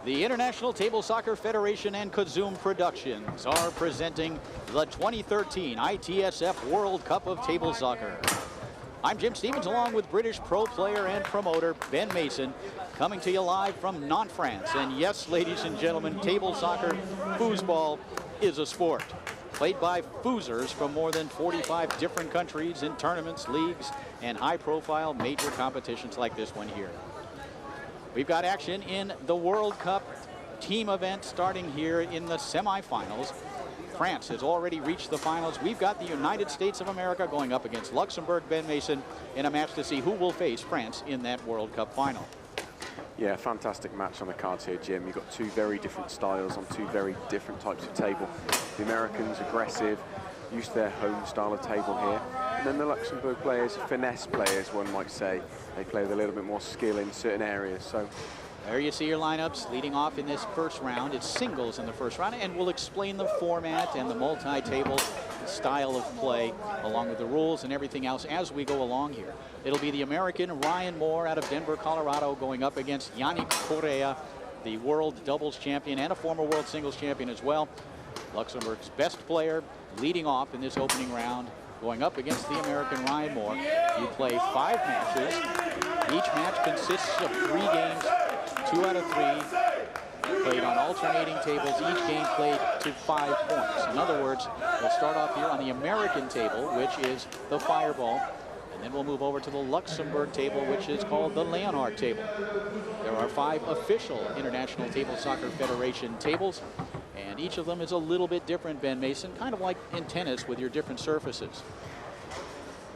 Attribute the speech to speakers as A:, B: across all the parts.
A: The International Table Soccer Federation and Kazum Productions are presenting the 2013 ITSF World Cup of Table Soccer. I'm Jim Stevens, along with British pro player and promoter Ben Mason, coming to you live from Nantes, France. And yes, ladies and gentlemen, table soccer, foosball, is a sport played by foosers from more than 45 different countries in tournaments, leagues, and high-profile major competitions like this one here. We've got action in the World Cup team event starting here in the semifinals. France has already reached the finals. We've got the United States of America going up against Luxembourg, Ben Mason, in a match to see who will face France in that World Cup final.
B: Yeah, fantastic match on the cards here, Jim. You've got two very different styles on two very different types of table. The Americans, aggressive, used to their home style of table here. And then the Luxembourg players, finesse players, one might say. They play with a little bit more skill in certain areas. So
A: there you see your lineups leading off in this first round. It's singles in the first round, and we'll explain the format and the multi-table style of play, along with the rules and everything else as we go along here. It'll be the American Ryan Moore out of Denver, Colorado, going up against Yannick Correa, the world doubles champion and a former world singles champion as well. Luxembourg's best player leading off in this opening round, going up against the American Ryan Moore. You play 5 matches. Each match consists of 3 games, 2 out of 3, played on alternating tables. Each game played to 5 points. In other words, we'll start off here on the American table, which is the Fireball, and then we'll move over to the Luxembourg table, which is called the Leonhardt table. There are 5 official International Table Soccer Federation tables, and each of them is a little bit different, Ben Mason, kind of like in tennis with your different surfaces.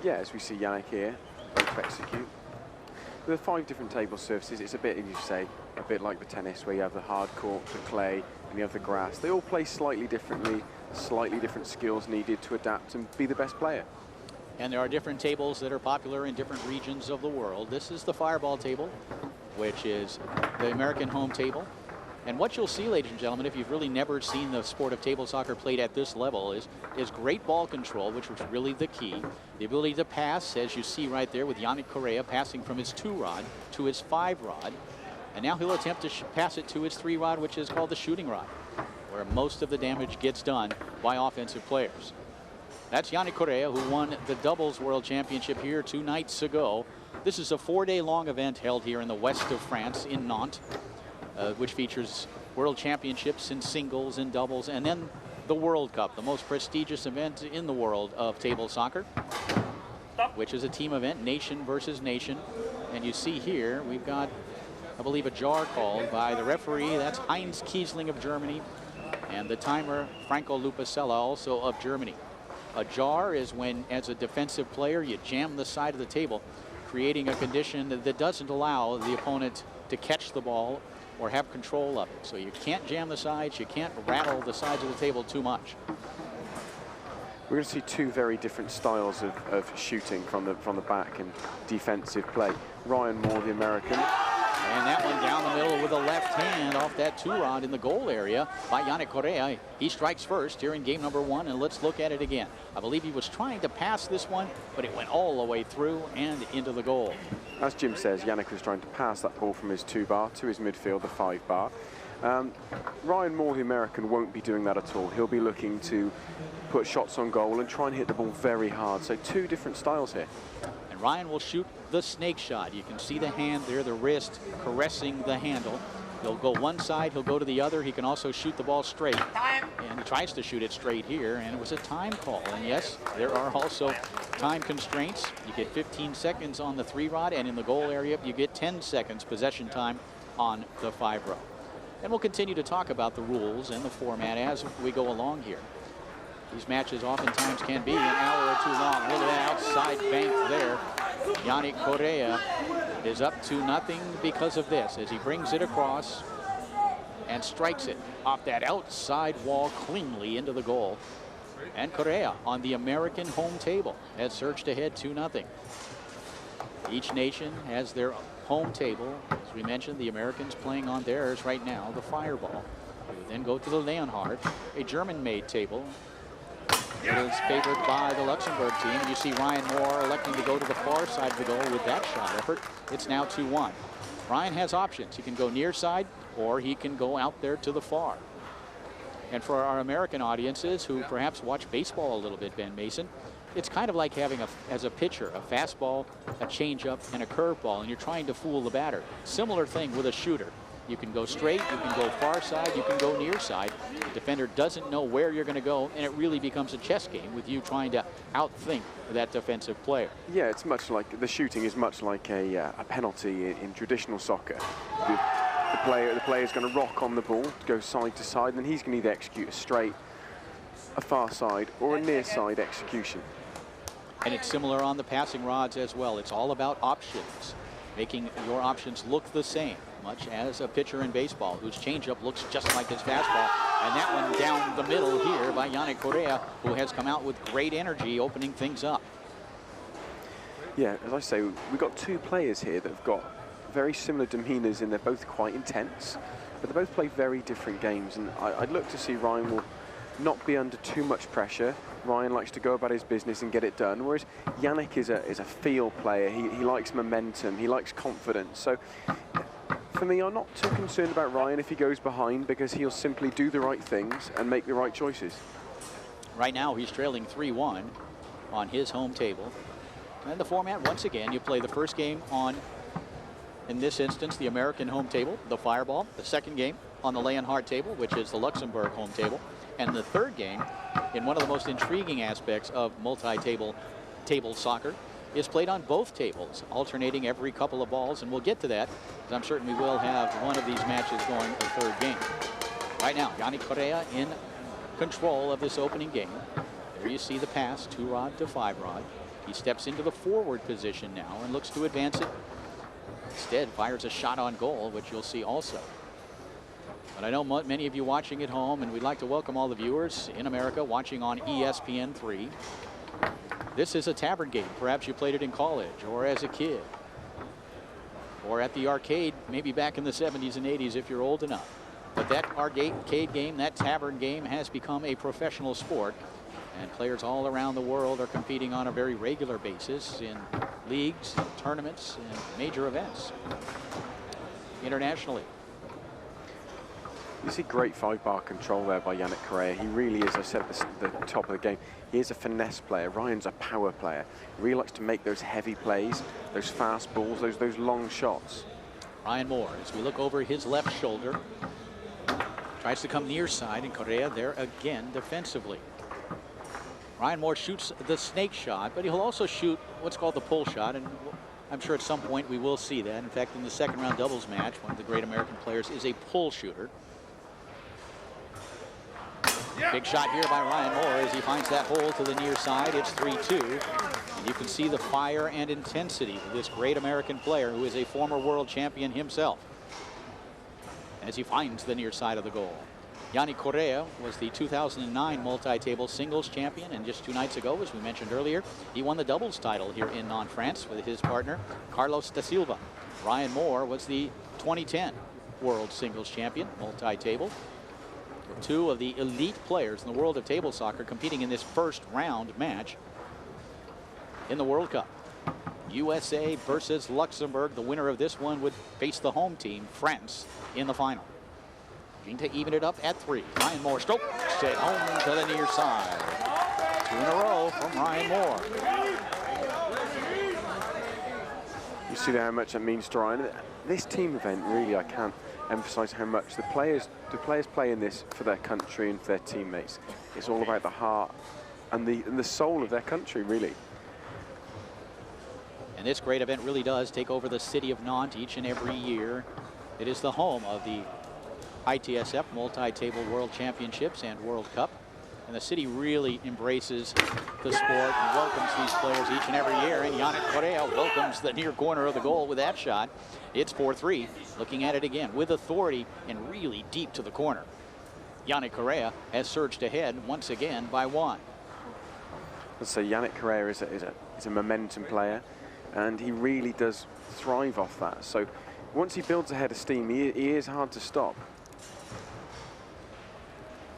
B: yeah, as we see Yannick here, ready to execute. With the 5 different table surfaces, it's a bit, as you say, a bit like the tennis, where you have the hard court, the clay, and you have the grass. They all play slightly differently, slightly different skills needed to adapt and be the best player.
A: And there are different tables that are popular in different regions of the world. This is the Fireball table, which is the American home table. And what you'll see, ladies and gentlemen, if you've really never seen the sport of table soccer played at this level, is great ball control, which was really the key. The ability to pass, as you see right there with Yannick Correa passing from his 2-rod to his 5-rod. And now he'll attempt to pass it to his 3-rod, which is called the shooting rod, where most of the damage gets done by offensive players. That's Yannick Correa, who won the doubles world championship here 2 nights ago. This is a 4-day-long event held here in the west of France in Nantes, which features world championships in singles and doubles, and then the World Cup, the most prestigious event in the world of table soccer, which is a team event, nation versus nation. And you see here, we've got, I believe, a jar called by the referee. That's Heinz Kiesling of Germany, and the timer, Franco Lupacella, also of Germany. A jar is when, as a defensive player, you jam the side of the table, creating a condition that doesn't allow the opponent to catch the ball or have control of it. So you can't jam the sides, you can't rattle the sides of the table too much.
B: We're going to see 2 very different styles of shooting from the back and defensive play. Ryan Moore, the American.
A: And that one down the middle with a left hand off that 2-rod in the goal area by Yannick Correa. He strikes first here in game number 1, and let's look at it again. I believe he was trying to pass this one, but it went all the way through and into the goal.
B: As Jim says, Yannick was trying to pass that ball from his 2-bar to his midfield, the 5-bar. Ryan Moore, the American, won't be doing that at all. He'll be looking to put shots on goal and try and hit the ball very hard. So 2 different styles here.
A: And Ryan will shoot the snake shot. You can see the hand there, the wrist caressing the handle. He'll go one side, he'll go to the other. He can also shoot the ball straight. And he tries to shoot it straight here, and it was a time call. And yes, there are also time constraints. You get 15 seconds on the 3-rod, and in the goal area, you get 10 seconds possession time on the 5-rod. And we'll continue to talk about the rules and the format as we go along here. These matches oftentimes can be an hour or 2 long. Look at that outside bank there. Yannick Correa is up 2-0 because of this, as he brings it across and strikes it off that outside wall cleanly into the goal. And Correa on the American home table has surged ahead 2-0. Each nation has their home table. As we mentioned, the Americans playing on theirs right now, the Fireball. We then go to the Leonhardt, a German-made table. It is favored by the Luxembourg team. And you see Ryan Moore electing to go to the far side of the goal with that shot effort. It's now 2-1. Ryan has options. He can go near side or he can go out there to the far. And for our American audiences who perhaps watch baseball a little bit, Ben Mason, it's kind of like having, as a pitcher, a fastball, a changeup, and a curveball, and you're trying to fool the batter. Similar thing with a shooter. You can go straight, you can go far side, you can go near side. The defender doesn't know where you're going to go, and it really becomes a chess game with you trying to outthink that defensive player.
B: Yeah, it's much like, the shooting is much like a penalty in traditional soccer. The player's going to rock on the ball, go side to side, and then he's going to either execute a straight, a far side, or a near side execution.
A: And it's similar on the passing rods as well. It's all about options, making your options look the same, much as a pitcher in baseball whose changeup looks just like his fastball. And that one down the middle here by Yannick Correa, who has come out with great energy opening things up.
B: Yeah, as I say, we've got two players here that have got very similar demeanors, and they're both quite intense, but they both play very different games. And I'd look to see Ryan will not be under too much pressure. Ryan likes to go about his business and get it done, whereas Yannick is a field player. He likes momentum, he likes confidence. So for me, I'm not too concerned about Ryan if he goes behind, because he'll simply do the right things and make the right choices.
A: Right now he's trailing 3-1 on his home table. And the format, once again, you play the first game on, in this instance, the American home table, the Fireball. The second game on the Leonhardt table, which is the Luxembourg home table. And the third game, in one of the most intriguing aspects of multi-table soccer, is played on both tables, alternating every couple of balls. And we'll get to that, because I'm certain we will have one of these matches going the third game. Right now, Yannick Correa in control of this opening game. There you see the pass, 2-rod to 5-rod. He steps into the forward position now and looks to advance it. Instead, fires a shot on goal, which you'll see also. But I know many of you watching at home, and we'd like to welcome all the viewers in America watching on ESPN3. This is a tavern game. Perhaps you played it in college or as a kid, or at the arcade, maybe back in the 70s and 80s if you're old enough. But that arcade game, that tavern game, has become a professional sport, and players all around the world are competing on a very regular basis in leagues, tournaments, and major events internationally.
B: You see great 5-bar control there by Yannick Correa. He really is, I said at the top of the game, he is a finesse player. Ryan's a power player. He really likes to make those heavy plays, those fast balls, those long shots.
A: Ryan Moore, as we look over his left shoulder, tries to come near side, and Correa there again defensively. Ryan Moore shoots the snake shot, but he'll also shoot what's called the pull shot, and I'm sure at some point we will see that. In fact, in the second round doubles match, one of the great American players is a pull shooter. Big shot here by Ryan Moore as he finds that hole to the near side. It's 3-2. And you can see the fire and intensity of this great American player who is a former world champion himself as he finds the near side of the goal. Yannick Correa was the 2009 multi-table singles champion, and just 2 nights ago, as we mentioned earlier, he won the doubles title here in Nantes, France, with his partner Carlos da Silva. Ryan Moore was the 2010 world singles champion, multi-table. 2 of the elite players in the world of table soccer competing in this first round match in the World Cup. USA versus Luxembourg. The winner of this one would face the home team, France, in the final. To even it up at 3. Ryan Moore strokes it home to the near side. 2 in a row from Ryan Moore.
B: You see how much that means to Ryan. This team event, really, I can't emphasize how much the players play in this for their country and for their teammates. It's all about the heart and the soul of their country, really.
A: And this great event really does take over the city of Nantes each and every year. It is the home of the ITSF Multi-Table World Championships and World Cup. And the city really embraces the sport and welcomes these players each and every year. And Yannick Correa welcomes the near corner of the goal with that shot. It's 4-3. Looking at it again with authority and really deep to the corner. Yannick Correa has surged ahead once again by 1.
B: Let's say Yannick Correa is a momentum player, and he really does thrive off that. So once he builds a head of steam, he is hard to stop.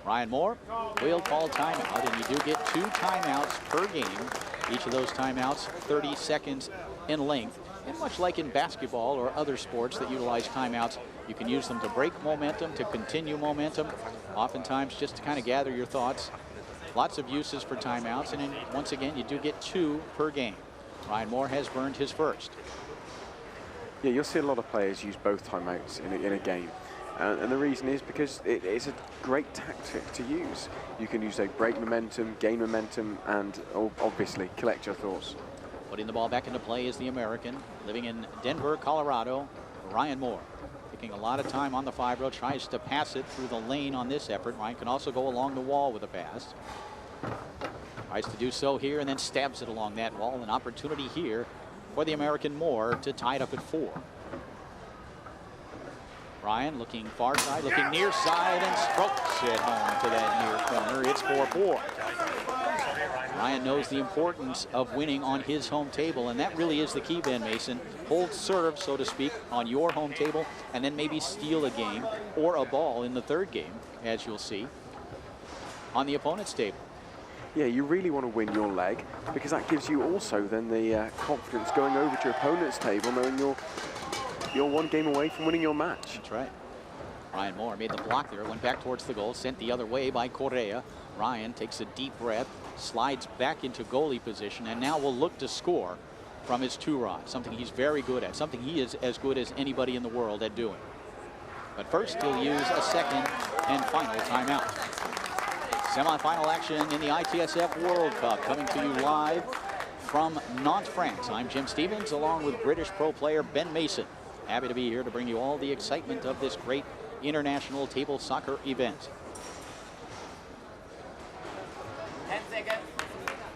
A: Ryan Moore will call timeout, and you do get 2 timeouts per game. Each of those timeouts 30 seconds in length. And much like in basketball or other sports that utilize timeouts, you can use them to break momentum, to continue momentum, oftentimes just to kind of gather your thoughts. Lots of uses for timeouts, and then once again, you do get 2 per game. Ryan Moore has burned his first.
B: Yeah, you'll see a lot of players use both timeouts in a game. And the reason is because it's a great tactic to use. You can use a break momentum, gain momentum, and obviously collect your thoughts.
A: Putting the ball back into play is the American, living in Denver, Colorado, Ryan Moore. Taking a lot of time on the 5-row, tries to pass it through the lane on this effort. Ryan can also go along the wall with a pass. Tries to do so here and then stabs it along that wall. An opportunity here for the American Moore to tie it up at 4. Ryan looking far side, looking near side, and strokes it home to that near corner. It's 4-4. Ryan knows the importance of winning on his home table, and that really is the key, Ben Mason. Hold serve, so to speak, on your home table, and then maybe steal a game or a ball in the 3rd game, as you'll see, on the opponent's table.
B: Yeah, you really want to win your leg, because that gives you also then the confidence going over to your opponent's table, knowing you're 1 game away from winning your match.
A: That's right. Ryan Moore made the block there, went back towards the goal, sent the other way by Correa. Ryan takes a deep breath, slides back into goalie position, and now will look to score from his 2-rod, something he's very good at, something he is as good as anybody in the world at doing. But first, he'll use a second and final timeout. Semi-final action in the ITSF World Cup, coming to you live from Nantes, France. I'm Jim Stevens, along with British pro player Ben Mason. Happy to be here to bring you all the excitement of this great international table soccer event.
C: 10 seconds.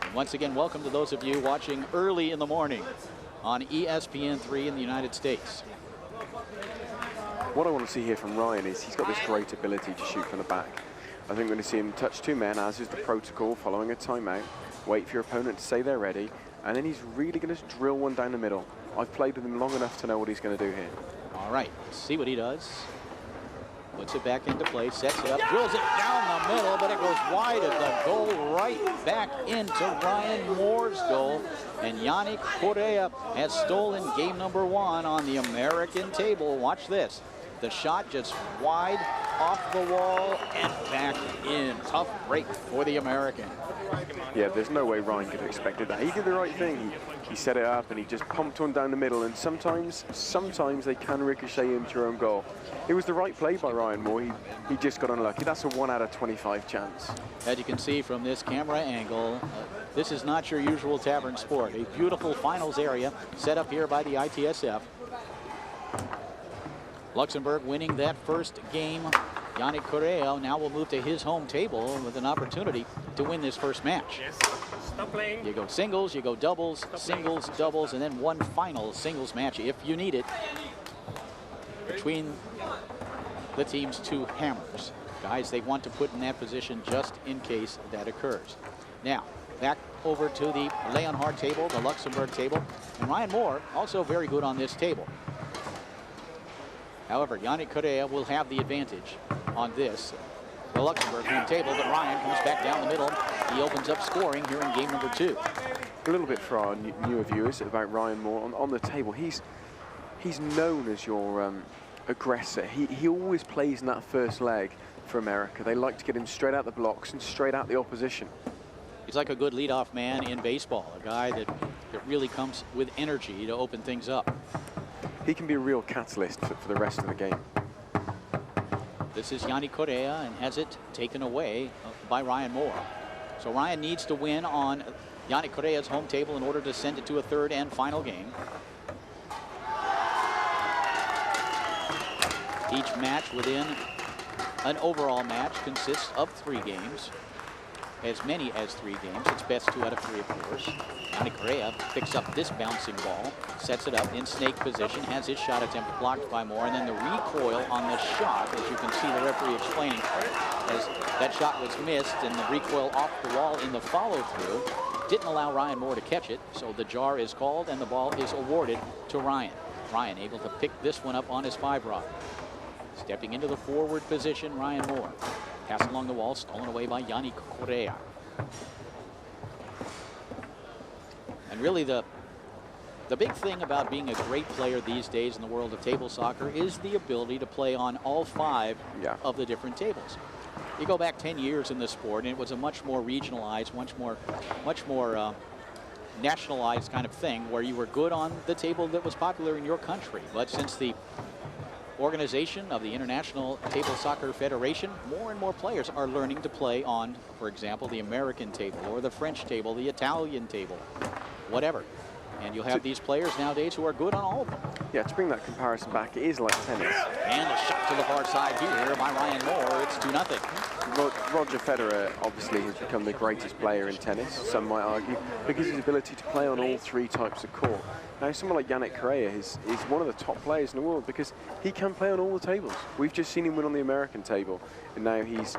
A: And once again, welcome to those of you watching early in the morning on ESPN3 in the United States.
B: What I want to see here from Ryan is he's got this great ability to shoot from the back. I think we're going to see him touch 2 men, as is the protocol following a timeout. Wait for your opponent to say they're ready, and then he's really going to drill one down the middle. I've played with him long enough to know what he's going to do here.
A: All right, let's see what he does. Puts it back into play, sets it up, drills it down the middle, but it goes wide of the goal, right back into Ryan Moore's goal. And Yannick Correa has stolen game number 1 on the American table. Watch this. The shot just wide off the wall and back in. Tough break for the American.
B: Yeah, there's no way Ryan could have expected that. He did the right thing. He set it up and he just pumped one down the middle, and sometimes they can ricochet into your own goal. It was the right play by Ryan Moore. He just got unlucky. That's a 1 out of 25 chance.
A: As you can see from this camera angle, this is not your usual tavern sport. A beautiful finals area set up here by the ITSF. Luxembourg winning that first game. Yannick Correa now will move to his home table with an opportunity to win this first match.
C: Yes. Stop playing.
A: You go singles, you go doubles, singles, doubles, and then one final singles match if you need it between the team's 2 hammers. Guys they want to put in that position just in case that occurs. Now, back over to the Leonhard table, the Luxembourg table. And Ryan Moore also very good on this table. However, Yannick Correa will have the advantage on this, the Luxembourg home table, but Ryan comes back down the middle. He opens up scoring here in game number 2.
B: A little bit for our newer viewers about Ryan Moore on the table. He's known as your aggressor. He always plays in that first leg for America. They like to get him straight out the blocks and straight out the opposition.
A: He's like a good leadoff man in baseball, a guy that really comes with energy to open things up.
B: He can be a real catalyst for the rest of the game.
A: This is Yannick Correa and has it taken away by Ryan Moore. So Ryan needs to win on Yannick Correa's home table in order to send it to a 3rd and final game. Each match within an overall match consists of 3 games. As many as 3 games. It's best 2 out of 3, of course. Yannick Correa picks up this bouncing ball, sets it up in snake position, has his shot attempt blocked by Moore, and then the recoil on the shot, as you can see the referee explaining, as that shot was missed and the recoil off the wall in the follow-through didn't allow Ryan Moore to catch it, so the jar is called and the ball is awarded to Ryan. Ryan able to pick this one up on his 5-rod. Stepping into the forward position, Ryan Moore. Pass along the wall, stolen away by Yannick Correa. And really the The big thing about being a great player these days in the world of table soccer is the ability to play on all 5 of the different tables. You go back 10 years in the sport, and it was a much more regionalized, much more nationalized kind of thing, where you were good on the table that was popular in your country. But since the organization of the International Table Soccer Federation, more and more players are learning to play on, for example, the American table or the French table, the Italian table, whatever. And you'll have these players nowadays who are good on all of them.
B: Yeah, to bring that comparison back, it is like tennis.
A: And a shot to the far side here by Ryan Moore. It's 2-0.
B: Roger Federer obviously has become the greatest player in tennis, some might argue, because his ability to play on all 3 types of court. Now, someone like Yannick Correa is one of the top players in the world because he can play on all the tables. We've just seen him win on the American table, and now he's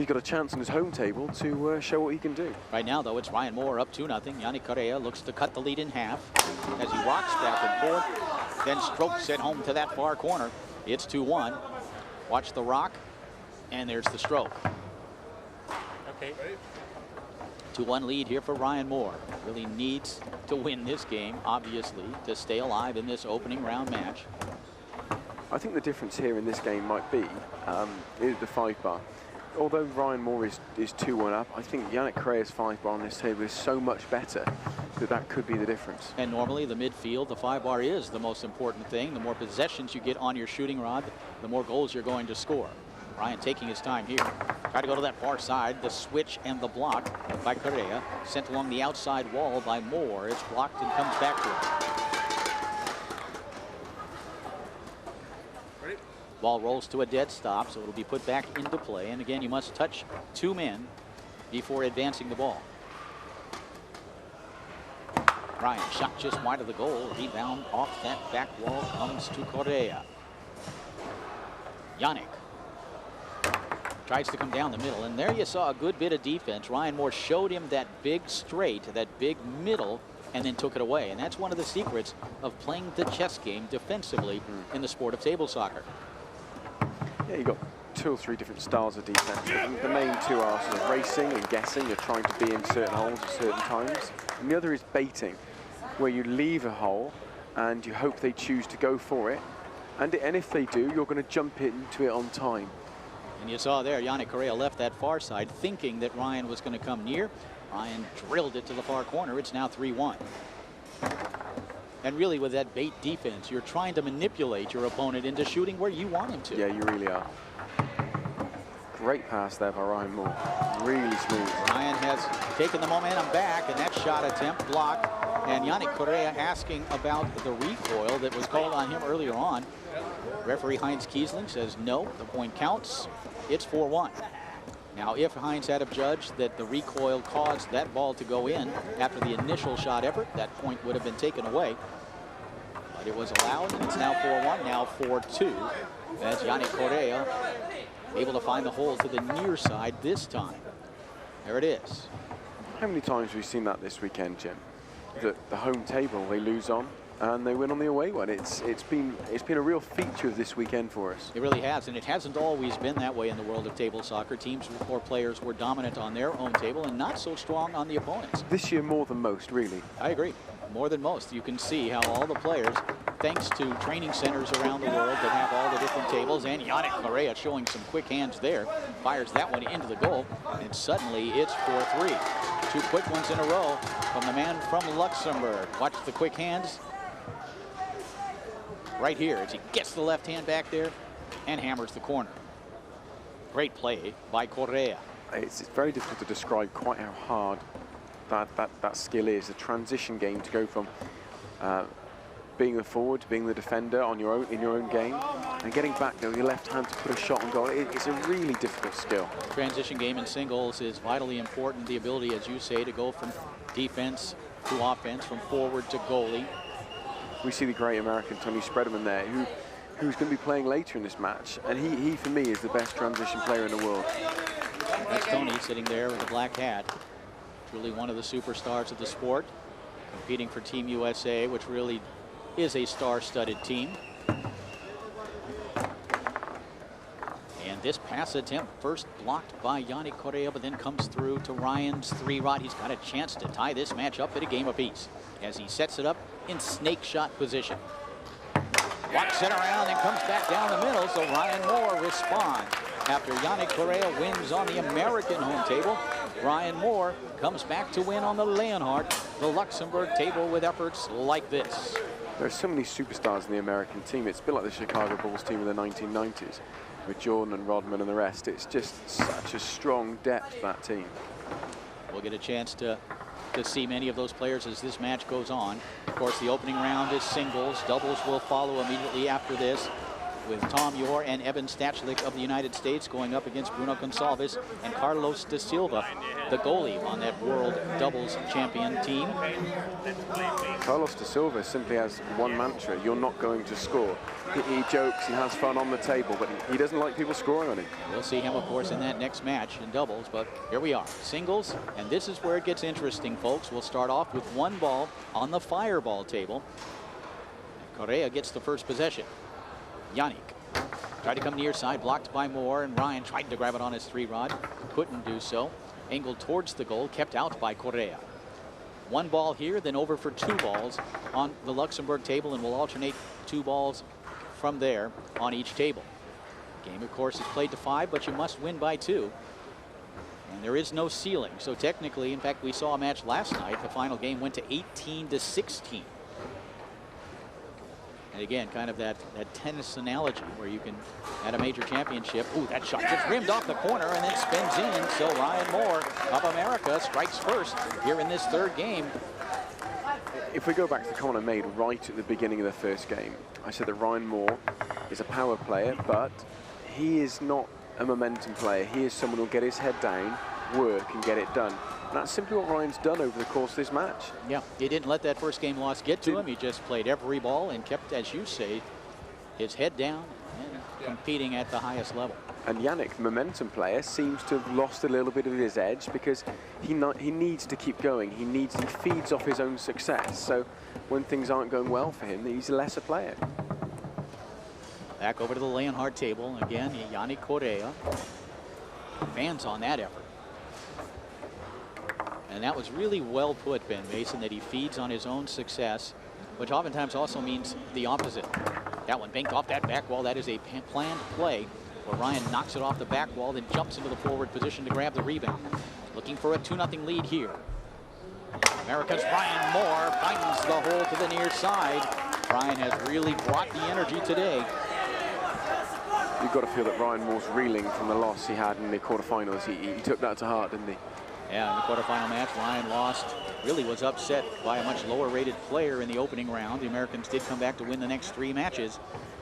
B: got a chance on his home table to show what he can do.
A: Right now, though, it's Ryan Moore up 2-0. Yannick Correa looks to cut the lead in half as he rocks back and forth, then strokes it home to that far corner. It's 2-1. Watch the rock, and there's the stroke.
C: Okay.
A: 2-1 lead here for Ryan Moore. Really needs to win this game, obviously, to stay alive in this opening round match.
B: I think the difference here in this game might be is the 5-bar. Although Ryan Moore is 2-1 up, I think Yannick Correa's 5-bar on this table is so much better that could be the difference.
A: And normally the midfield, the 5-bar is the most important thing. The more possessions you get on your shooting rod, the more goals you're going to score. Ryan taking his time here. Try to go to that far side. The switch and the block by Correa. Sent along the outside wall by Moore. It's blocked and comes back to him. Ball rolls to a dead stop, so it'll be put back into play. And again, you must touch 2 men before advancing the ball. Ryan shot just wide of the goal. Rebound off that back wall comes to Correa. Yannick tries to come down the middle, and there you saw a good bit of defense. Ryan Moore showed him that big straight, that big middle, and then took it away. And that's one of the secrets of playing the chess game defensively in the sport of table soccer.
B: Yeah, you've got 2 or 3 different styles of defense. The main 2 are sort of racing and guessing. You're trying to be in certain holes at certain times. And the other is baiting, where you leave a hole and you hope they choose to go for it. And if they do, you're going to jump into it on time.
A: And you saw there, Yannick Correa left that far side thinking that Ryan was going to come near. Ryan drilled it to the far corner. It's now 3-1. And really, with that bait defense, you're trying to manipulate your opponent into shooting where you want him to.
B: Yeah, you really are. Great pass there by Ryan Moore. Really smooth.
A: Ryan has taken the momentum back, and that shot attempt blocked. And Yannick Correa asking about the recoil that was called on him earlier on. Referee Heinz Kiesling says no, the point counts. It's 4-1. Now, if Heinz had judged that the recoil caused that ball to go in after the initial shot effort, that point would have been taken away. But it was allowed, and it's now 4-1, now 4-2. That's Yannick Correa able to find the hole to the near side this time. There it is.
B: How many times have we seen that this weekend, Jim? The home table they lose on, and they win on the away one. It's been a real feature of this weekend for us.
A: It really has, and it hasn't always been that way in the world of table soccer. Teams or players were dominant on their own table and not so strong on the opponents.
B: This year more than most, really.
A: I agree. More than most. You can see how all the players, thanks to training centers around the world that have all the different tables, and Yannick Correa showing some quick hands there, fires that one into the goal, and suddenly it's 4-3. 2 quick ones in a row from the man from Luxembourg. Watch the quick hands. Right here as he gets the left hand back there and hammers the corner. Great play by Correa.
B: It's very difficult to describe quite how hard that skill is. A transition game to go from being the forward to being the defender in your own game, and getting back there with your left hand to put a shot on goal. It's a really difficult skill.
A: Transition game in singles is vitally important. The ability, as you say, to go from defense to offense, from forward to goalie.
B: We see the great American Tony Spreadman there, who's going to be playing later in this match, and he for me is the best transition player in the world.
A: That's Tony sitting there with a black hat. Truly one of the superstars of the sport, competing for Team USA, which really is a star-studded team. And this pass attempt first blocked by Yannick Correa, but then comes through to Ryan's 3-rod. He's got a chance to tie this match up at a game apiece. as he sets it up in snake shot position. Walks it around and comes back down the middle, so Ryan Moore responds. After Yannick Correa wins on the American home table, Ryan Moore comes back to win on the Leonhardt, the Luxembourg table, with efforts like this.
B: There are so many superstars in the American team. It's a bit like the Chicago Bulls team in the 1990s with Jordan and Rodman and the rest. It's just such a strong depth, that team.
A: We'll get a chance to see many of those players as this match goes on. Of course, the opening round is singles. Doubles will follow immediately after this, with Tom Yor and Evan Statula of the United States going up against Bruno Gonçalves and Carlos de Silva, the goalie on that world doubles champion team.
B: Carlos de Silva simply has one mantra: you're not going to score. He jokes, he has fun on the table, but he doesn't like people scoring on him.
A: We'll see him, of course, in that next match in doubles, but here we are, singles, and this is where it gets interesting, folks. We'll start off with one ball on the fireball table. Correa gets the first possession. Yannick tried to come near side, blocked by Moore, and Ryan tried to grab it on his 3-rod, couldn't do so. Angled towards the goal, kept out by Correa. One ball here, then over for 2 balls on the Luxembourg table, and we'll alternate 2 balls from there on each table. Game, of course, is played to 5, but you must win by 2. And there is no ceiling, so technically, in fact, we saw a match last night. The final game went to 18-16. And again, kind of that tennis analogy where you can, at a major championship, ooh, that shot just rimmed off the corner and then spins in. So Ryan Moore of America strikes first here in this 3rd game.
B: If we go back to the comment I made right at the beginning of the first game, I said that Ryan Moore is a power player, but he is not a momentum player. He is someone who will get his head down, work, and get it done. And that's simply what Ryan's done over the course of this match.
A: Yeah, he didn't let that first game loss get to him. He just played every ball and kept, as you say, his head down and competing at the highest level.
B: And Yannick, the momentum player, seems to have lost a little bit of his edge because he needs to keep going. He feeds off his own success. So when things aren't going well for him, he's a lesser player.
A: Back over to the Leonhardt table. Again, Yannick Correa. Fans on that effort. And that was really well put, Ben Mason, that he feeds on his own success, which oftentimes also means the opposite. That one banked off that back wall. That is a planned play where Ryan knocks it off the back wall, then jumps into the forward position to grab the rebound. Looking for a 2-0 lead here. America's Ryan Moore finds the hole to the near side. Ryan has really brought the energy today.
B: You've got to feel that Ryan Moore's reeling from the loss he had in the quarterfinals. He took that to heart, didn't he?
A: Yeah, in the quarterfinal match, Ryan lost, really was upset by a much lower rated player in the opening round. The Americans did come back to win the next 3 matches.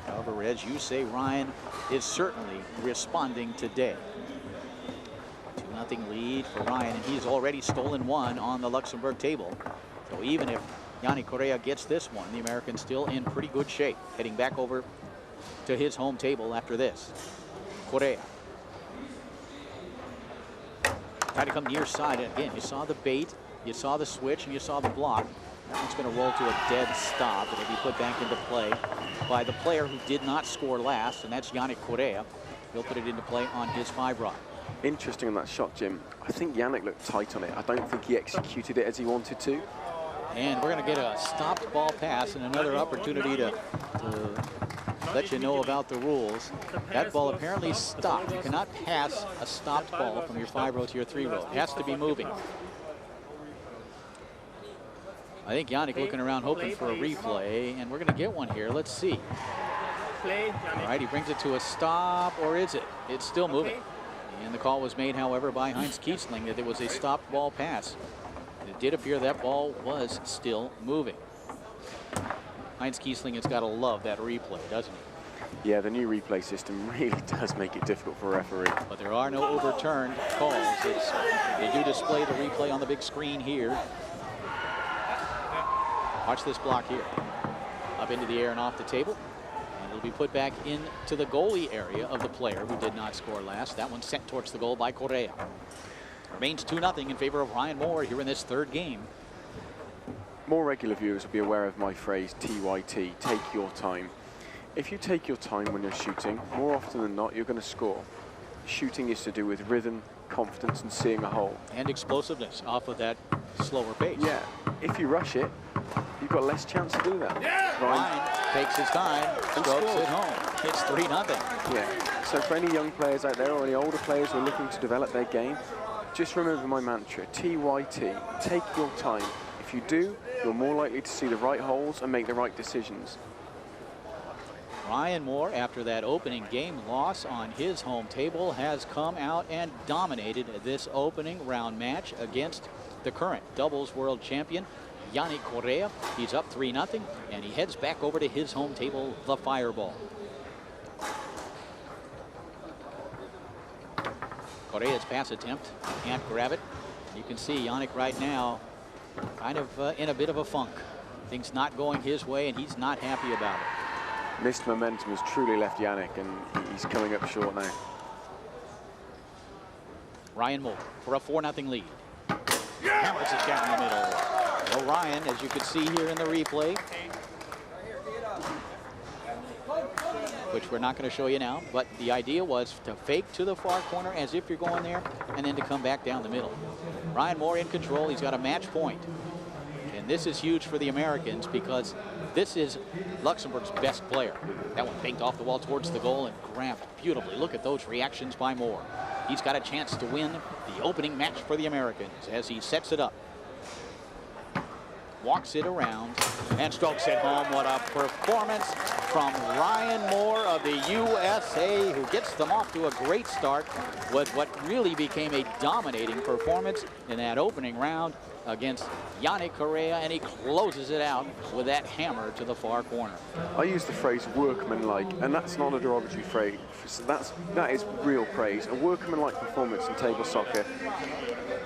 A: However, as you say, Ryan is certainly responding today. 2-0 lead for Ryan, and he's already stolen 1 on the Luxembourg table. So even if Yannick Correa gets this one, the Americans still in pretty good shape, heading back over to his home table after this. Correa. Try to come near side, and again, you saw the bait, you saw the switch, and you saw the block. That one's going to roll to a dead stop. It'll be put back into play by the player who did not score last, and that's Yannick Correa. He'll put it into play on his 5-rod.
B: Interesting on that shot, Jim. I think Yannick looked tight on it. I don't think he executed it as he wanted to.
A: And we're going to get a stopped ball pass and another opportunity to let you know about the rules. That ball apparently stopped. You cannot pass a stopped ball from your 5-row to your 3-row. It has to be moving. I think Yannick looking around hoping for a replay, and we're going to get one here. Let's see. All right, he brings it to a stop, or is it? It's still moving. And the call was made, however, by Heinz Kiesling that it was a stopped ball pass. It did appear that ball was still moving. Heinz Kiesling has got to love that replay, doesn't he?
B: Yeah, the new replay system really does make it difficult for a referee.
A: But there are no overturned calls. They do display the replay on the big screen here. Watch this block here. Up into the air and off the table. And it'll be put back into the goalie area of the player who did not score last. That one sent towards the goal by Correa. Remains 2-0 in favor of Ryan Moore here in this 3rd game.
B: More regular viewers will be aware of my phrase, TYT, take your time. If you take your time when you're shooting, more often than not, you're going to score. Shooting is to do with rhythm, confidence, and seeing a hole.
A: And explosiveness off of that slower pace.
B: Yeah, if you rush it, you've got less chance to do that.
A: Ryan takes his time, strokes it home. It's 3-0.
B: Yeah, so for any young players out there or any older players who are looking to develop their game, just remember my mantra, TYT, take your time. If you do, you're more likely to see the right holes and make the right decisions.
A: Ryan Moore, after that opening game loss on his home table, has come out and dominated this opening round match against the current doubles world champion, Yannick Correa. He's up 3-0, and he heads back over to his home table, the Fireball. Correa's pass attempt, can't grab it. You can see Yannick right now kind of in a bit of a funk. Things not going his way, and he's not happy about it.
B: Missed momentum has truly left Yannick, and he's coming up short now.
A: Ryan Moore for a 4-0 lead. Hammers it down the middle. Well, Ryan, as you can see here in the replay, which we're not going to show you now, but the idea was to fake to the far corner as if you're going there, and then to come back down the middle. Ryan Moore in control. He's got a match point. And this is huge for the Americans because this is Luxembourg's best player. That one faked off the wall towards the goal and grabbed beautifully. Look at those reactions by Moore. He's got a chance to win the opening match for the Americans as he sets it up. Walks it around and strokes it home. What a performance from Ryan Moore of the USA, who gets them off to a great start with what really became a dominating performance in that opening round against Yannick Correa, and he closes it out with that hammer to the far corner.
B: I use the phrase workmanlike, and that's not a derogatory phrase. That is real praise. A workmanlike performance in table soccer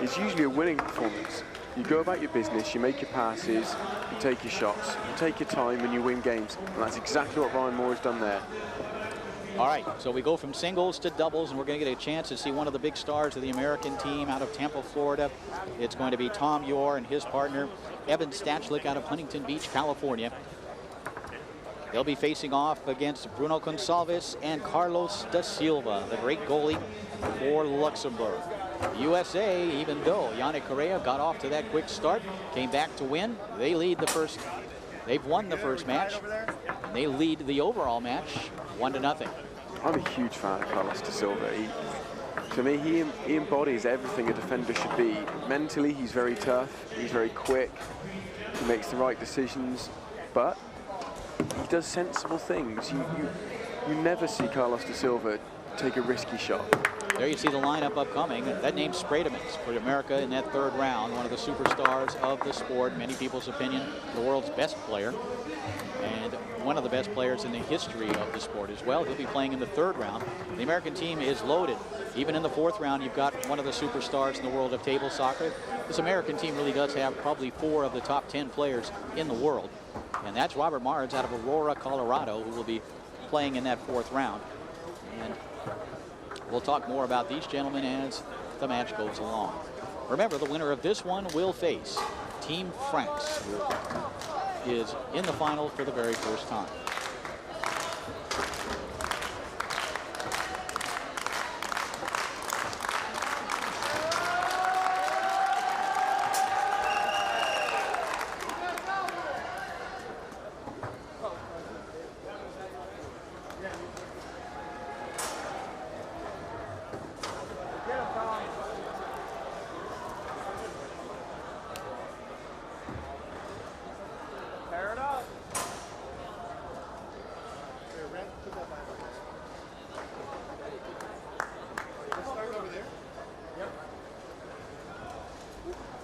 B: is usually a winning performance. You go about your business, you make your passes, you take your shots, you take your time, and you win games. And that's exactly what Ryan Moore has done there.
A: All right, so we go from singles to doubles, and we're going to get a chance to see one of the big stars of the American team out of Tampa, Florida. It's going to be Tom Yor and his partner, Evan Statula, out of Huntington Beach, California. They'll be facing off against Bruno Gonçalves and Carlos da Silva, the great goalie for Luxembourg. The USA, even though Yannick Correa got off to that quick start, came back to win. They lead the first. They've won the first match, and they lead the overall match 1-0.
B: I'm a huge fan of Carlos da Silva. To me, he embodies everything a defender should be. Mentally, he's very tough. He's very quick. He makes the right decisions, but he does sensible things. You never see Carlos da Silva take a risky shot.
A: There you see the lineup upcoming. That name's Spradamans for America in that third round. One of the superstars of the sport. In many people's opinion, the world's best player. And one of the best players in the history of the sport as well. He'll be playing in the third round. The American team is loaded. Even in the fourth round, you've got one of the superstars in the world of table soccer. This American team really does have probably 4 of the top 10 players in the world. And that's Robert Mards out of Aurora, Colorado, who will be playing in that fourth round. And we'll talk more about these gentlemen as the match goes along. Remember, the winner of this one will face Team France, who is in the final for the very first time.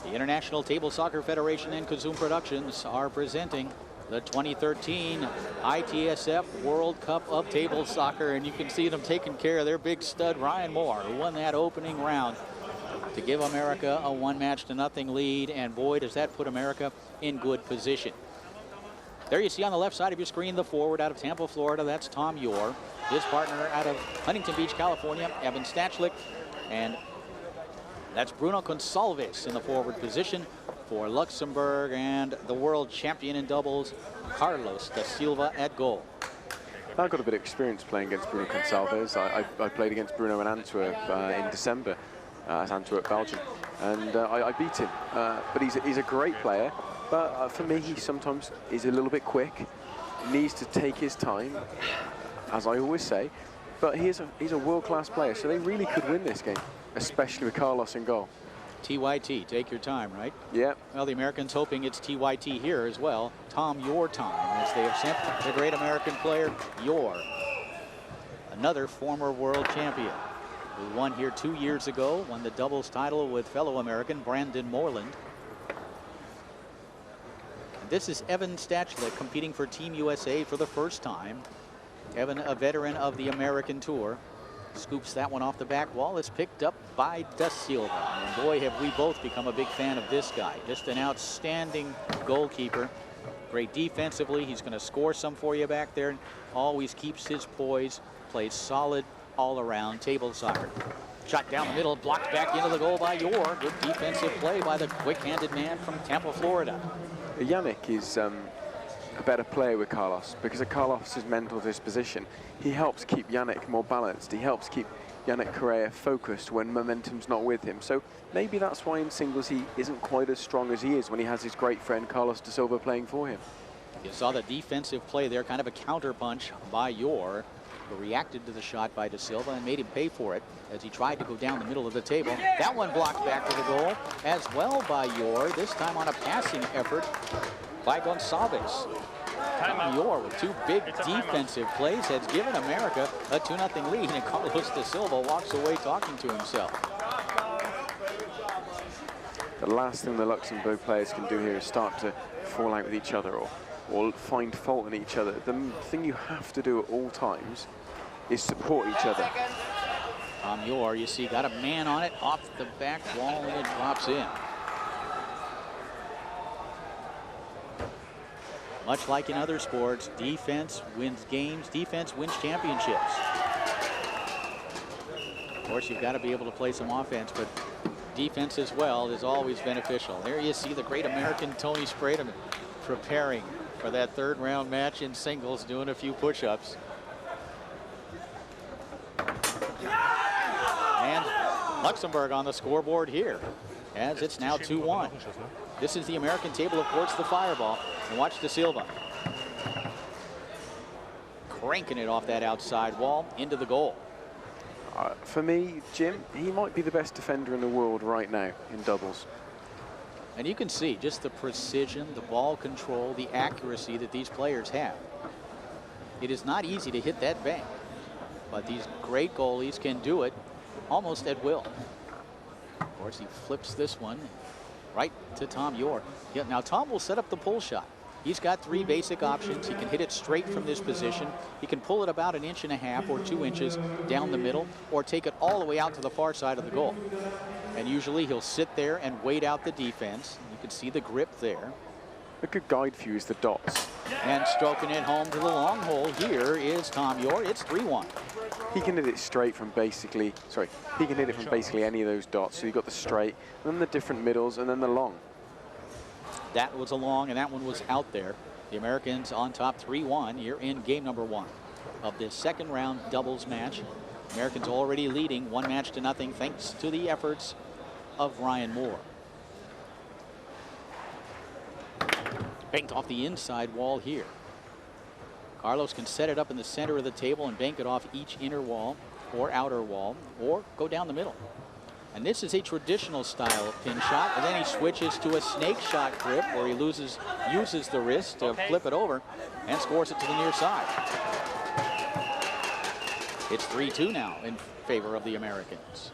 A: The International Table Soccer Federation and Kazum Productions are presenting the 2013 ITSF World Cup of Table Soccer, and you can see them taking care of their big stud Ryan Moore, who won that opening round to give America a 1-0 lead, and boy, does that put America in good position. There you see on the left side of your screen the forward out of Tampa, Florida. That's Tom Yor. His partner out of Huntington Beach, California, Evan Statula, and that's Bruno Gonçalves in the forward position for Luxembourg, and the world champion in doubles, Carlos da Silva, at goal.
B: I've got a bit of experience playing against Bruno Gonçalves. I played against Bruno in Antwerp in December, at Antwerp, Belgium, and I beat him. But he's a great player. But for me, he sometimes is a little bit quick, needs to take his time, as I always say. But he's a world-class player, so they really could win this game, especially with Carlos in goal.
A: TYT, take your time, right?
B: Yeah.
A: Well, the Americans hoping it's TYT here as well. Tom, your time, as they have sent the great American player, another former world champion who won here 2 years ago, won the doubles title with fellow American Brandon Moreland. And this is Evan Statula competing for Team USA for the first time. Evan, a veteran of the American Tour, scoops that one off the back wall. It's picked up by Silva. And boy, have we both become a big fan of this guy. Just an outstanding goalkeeper. Great defensively. He's going to score some for you back there. Always keeps his poise. Plays solid all-around table soccer. Shot down the middle, blocked back into the goal by Yor. Good defensive play by the quick-handed man from Tampa, Florida.
B: Yannick is a better player with Carlos because of Carlos's mental disposition. He helps keep Yannick more balanced. He helps keep Yannick Correa focused when momentum's not with him. So maybe that's why in singles he isn't quite as strong as he is when he has his great friend Carlos de Silva playing for him.
A: You saw the defensive play there, kind of a counter punch by Yor, who reacted to the shot by de Silva and made him pay for it as he tried to go down the middle of the table. That one blocked back to the goal as well by Yor, this time on a passing effort by Gonçalves. Yor with two big defensive plays has given America a 2-0 lead, and Carlos de Silva walks away talking to himself.
B: The last thing the Luxembourg players can do here is start to fall out with each other or find fault in each other. The thing you have to do at all times is support each other.
A: Yor, you see, got a man on it off the back wall, and it drops in. Much like in other sports, defense wins games, defense wins championships. Of course, you've got to be able to play some offense, but defense as well is always beneficial. There you see the great American Tony Sprademan preparing for that third round match in singles, doing a few push-ups. And Luxembourg on the scoreboard here, as it's now 2-1. This is the American table, of course, the fireball. And watch de Silva cranking it off that outside wall into the goal.
B: For me, Jim, he might be the best defender in the world right now in doubles.
A: And you can see just the precision, the ball control, the accuracy that these players have. It is not easy to hit that bank, but these great goalies can do it almost at will. Of course, he flips this one right to Tom Yor. Yeah, now Tom will set up the pull shot. He's got three basic options. He can hit it straight from this position. He can pull it about 1.5 inches or 2 inches down the middle, or take it all the way out to the far side of the goal. And usually he'll sit there and wait out the defense. You can see the grip there.
B: A good guide for you is the dots.
A: And stroking it home to the long hole here is Tom Yor. It's 3-1.
B: He can hit it straight from basically, he can hit it from basically any of those dots. So you've got the straight, and then the different middles, and then the long.
A: That was a long, and that one was out there. The Americans on top 3-1 here in game number 1 of this second round doubles match. Americans already leading 1-0 thanks to the efforts of Ryan Moore. Banked off the inside wall here. Carlos can set it up in the center of the table and bank it off each inner wall or outer wall, or go down the middle. And this is a traditional style of pin shot, and then he switches to a snake shot grip where he uses the wrist to flip it over and scores it to the near side. It's 3-2 now in favor of the Americans.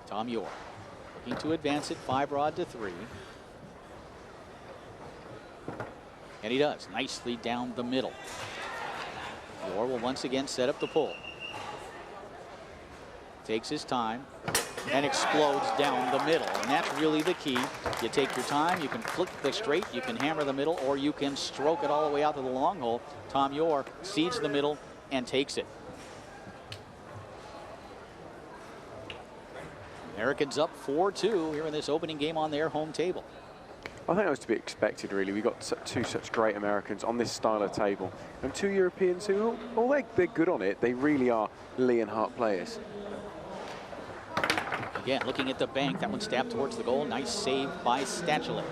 A: Tom Yor looking to advance it 5-rod to 3. And he does nicely down the middle. Yor will once again set up the pull. Takes his time and explodes down the middle. And that's really the key. You take your time, you can flick the straight, you can hammer the middle, or you can stroke it all the way out to the long hole. Tom Yor seeds the middle and takes it. Americans up 4-2 here in this opening game on their home table.
B: I think that was to be expected, really. We got two such great Americans on this style of table, and two Europeans who, although they're good on it, they really are Lee and Hart players.
A: Again, looking at the bank, that one stabbed towards the goal. Nice save by Statula.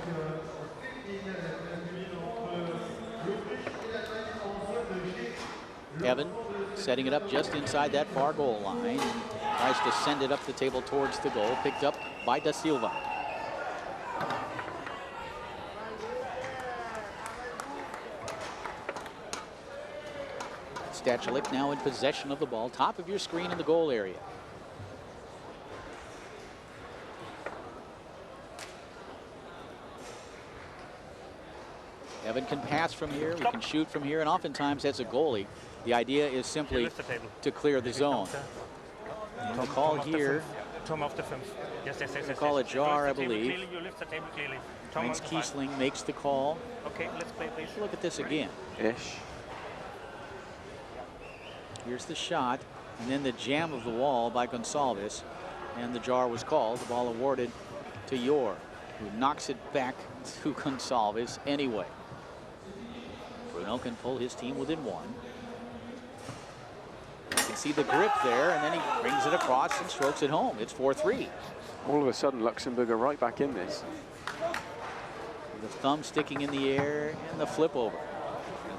A: Evan setting it up just inside that far goal line. And tries to send it up the table towards the goal. Picked up by Da Silva. Statula now in possession of the ball. Top of your screen in the goal area. Evan can pass from here, we can shoot from here, and oftentimes as a goalie, the idea is simply to clear the zone. And they'll call here, they'll call a jar, I believe. Heinz Kiesling makes the call.
C: Okay, let's play, please.
A: Look at this again.
B: Ish.
A: Here's the shot, and then the jam of the wall by Gonsalves, and the jar was called. The ball awarded to Yor, who knocks it back to Gonsalves anyway. Bruno can pull his team within one. You can see the grip there, and then he brings it across and strokes it home. It's 4-3.
B: All of a sudden, Luxembourg are right back in this.
A: The thumb sticking in the air and the flip over.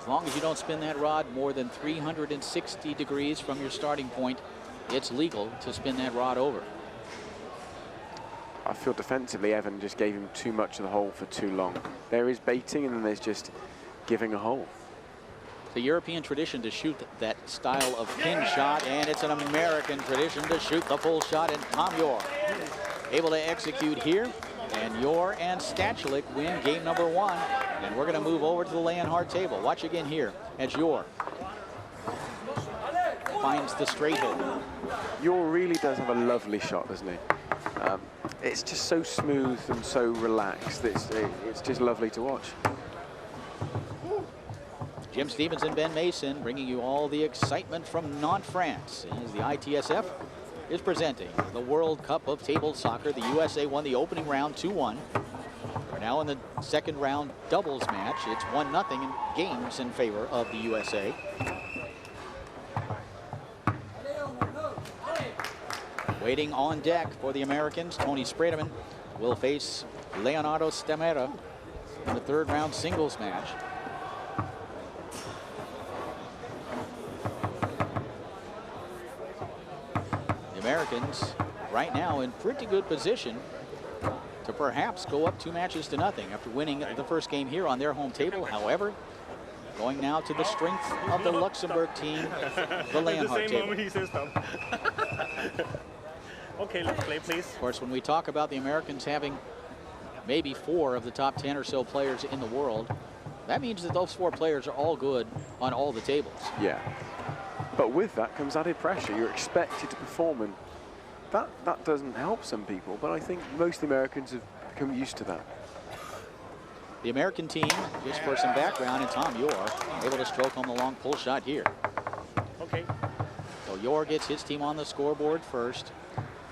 A: As long as you don't spin that rod more than 360 degrees from your starting point, it's legal to spin that rod over.
B: I feel defensively, Evan just gave him too much of the hole for too long. There is baiting, and then there's just giving a hole.
A: It's a European tradition to shoot that style of pin shot, and it's an American tradition to shoot the full shot. And Tom Yor able to execute here, and Yor and Statula win game number 1. And we're going to move over to the Leonhardt table. Watch again here as Yor finds the straight hole.
B: Yor really does have a lovely shot, doesn't he? It's just so smooth and so relaxed. It's just lovely to watch.
A: Jim Stevens and Ben Mason bringing you all the excitement from Nantes, France, as the ITSF is presenting the World Cup of Table Soccer. The USA won the opening round 2-1. We're now in the second round doubles match. It's 1-0 in games in favor of the USA. Waiting on deck for the Americans, Tony Sprayman will face Leonardo Stamera in the third round singles match. The Americans right now in pretty good position to perhaps go up 2-0 after winning the first game here on their home table. However, going now to the strength of the Luxembourg team, the Leonhardt table.
C: Okay, let's play, please.
A: Of course, when we talk about the Americans having maybe 4 of the top 10 or so players in the world, that means that those 4 players are all good on all the tables.
B: Yeah. But with that comes added pressure. You're expected to perform, and that doesn't help some people. But I think most Americans have become used to that.
A: The American team, just for some background, and Tom Yor able to stroke home the long pull shot here.
C: Okay.
A: So Yor gets his team on the scoreboard first.